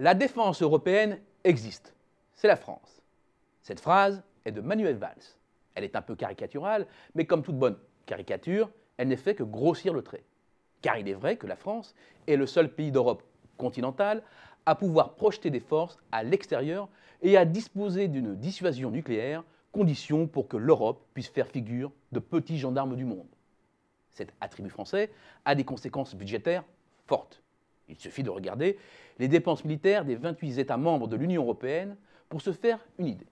La défense européenne existe. C'est la France. Cette phrase est de Manuel Valls. Elle est un peu caricaturale, mais comme toute bonne caricature, elle n'est fait que grossir le trait. Car il est vrai que la France est le seul pays d'Europe continentale à pouvoir projeter des forces à l'extérieur et à disposer d'une dissuasion nucléaire, condition pour que l'Europe puisse faire figure de petit gendarme du monde. Cet attribut français a des conséquences budgétaires fortes. Il suffit de regarder les dépenses militaires des 28 États membres de l'Union européenne pour se faire une idée.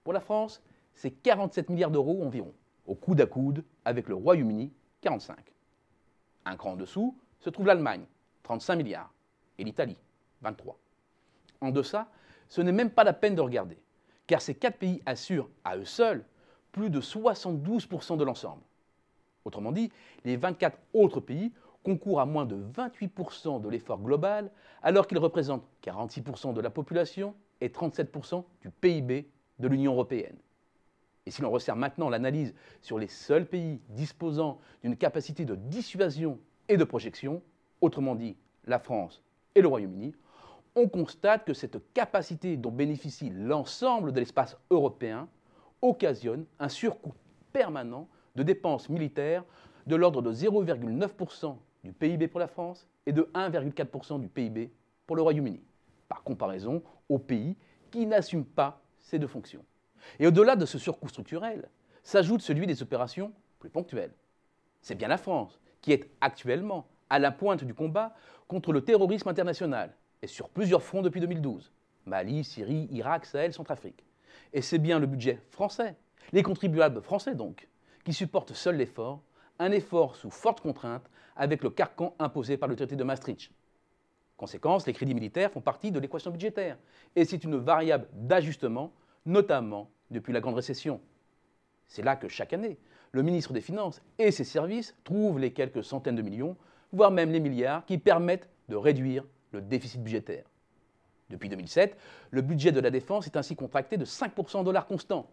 Pour la France, c'est 47 milliards d'euros environ, au coude à coude avec le Royaume-Uni, 45. Un cran en dessous se trouve l'Allemagne, 35 milliards, et l'Italie, 23. En deçà, ce n'est même pas la peine de regarder, car ces 4 pays assurent à eux seuls plus de 72% de l'ensemble. Autrement dit, les 24 autres pays concourent à moins de 28% de l'effort global, alors qu'ils représentent 46% de la population et 37% du PIB de l'Union européenne. Et si l'on resserre maintenant l'analyse sur les seuls pays disposant d'une capacité de dissuasion et de projection, autrement dit la France et le Royaume-Uni, on constate que cette capacité dont bénéficie l'ensemble de l'espace européen occasionne un surcoût permanent de dépenses militaires de l'ordre de 0,9% du PIB pour la France et de 1,4% du PIB pour le Royaume-Uni, par comparaison aux pays qui n'assument pas ces deux fonctions. Et au-delà de ce surcoût structurel, s'ajoute celui des opérations plus ponctuelles. C'est bien la France qui est actuellement à la pointe du combat contre le terrorisme international, et sur plusieurs fronts depuis 2012. Mali, Syrie, Irak, Sahel, Centrafrique. Et c'est bien le budget français, les contribuables français donc, qui supportent seuls l'effort, un effort sous forte contrainte avec le carcan imposé par le traité de Maastricht. Conséquence, les crédits militaires font partie de l'équation budgétaire, et c'est une variable d'ajustement, notamment depuis la grande récession. C'est là que chaque année, le ministre des Finances et ses services trouvent les quelques centaines de millions, voire même les milliards, qui permettent de réduire le déficit budgétaire. Depuis 2007, le budget de la défense est ainsi contracté de 5% en dollars constants.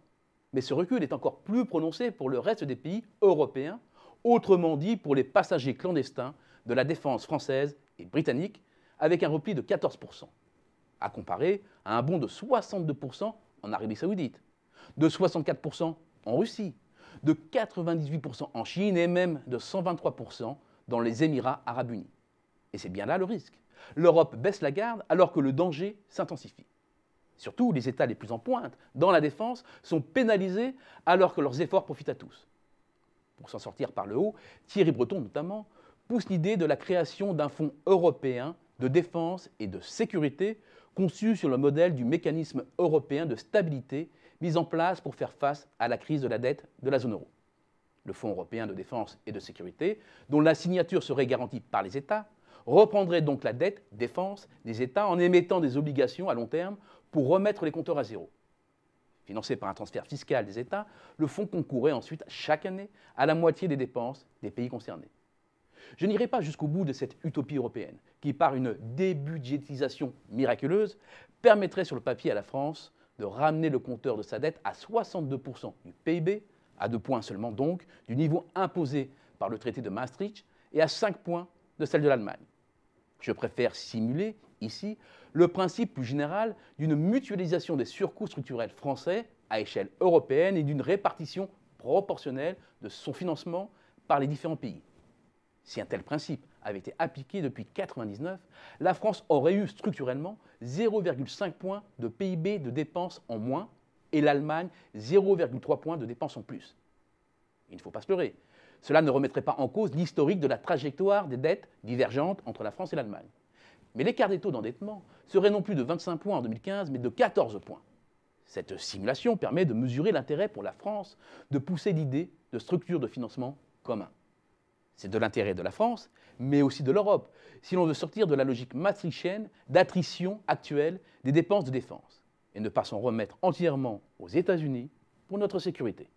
Mais ce recul est encore plus prononcé pour le reste des pays européens, autrement dit pour les passagers clandestins de la défense française et britannique, avec un repli de 14%, à comparer à un bond de 62% en Arabie Saoudite, de 64% en Russie, de 98% en Chine et même de 123% dans les Émirats arabes unis. Et c'est bien là le risque. L'Europe baisse la garde alors que le danger s'intensifie. Surtout, les États les plus en pointe dans la défense sont pénalisés alors que leurs efforts profitent à tous. Pour s'en sortir par le haut, Thierry Breton notamment pousse l'idée de la création d'un fonds européen de défense et de sécurité conçu sur le modèle du mécanisme européen de stabilité mis en place pour faire face à la crise de la dette de la zone euro. Le Fonds européen de défense et de sécurité, dont la signature serait garantie par les États, reprendrait donc la dette défense des États en émettant des obligations à long terme pour remettre les compteurs à zéro. Financé par un transfert fiscal des États, le fonds concourrait ensuite chaque année à la moitié des dépenses des pays concernés. Je n'irai pas jusqu'au bout de cette utopie européenne, qui par une débudgétisation miraculeuse permettrait sur le papier à la France de ramener le compteur de sa dette à 62% du PIB, à 2 points seulement donc du niveau imposé par le traité de Maastricht et à 5 points de celle de l'Allemagne. Je préfère simuler ici le principe plus général d'une mutualisation des surcoûts structurels français à échelle européenne et d'une répartition proportionnelle de son financement par les différents pays. Si un tel principe avait été appliqué depuis 1999, la France aurait eu structurellement 0,5 points de PIB de dépenses en moins et l'Allemagne 0,3 points de dépenses en plus. Il ne faut pas se leurrer. Cela ne remettrait pas en cause l'historique de la trajectoire des dettes divergentes entre la France et l'Allemagne. Mais l'écart des taux d'endettement serait non plus de 25 points en 2015, mais de 14 points. Cette simulation permet de mesurer l'intérêt pour la France de pousser l'idée de structures de financement commun. C'est de l'intérêt de la France, mais aussi de l'Europe, si l'on veut sortir de la logique maastrichtienne d'attrition actuelle des dépenses de défense et ne pas s'en remettre entièrement aux États-Unis pour notre sécurité.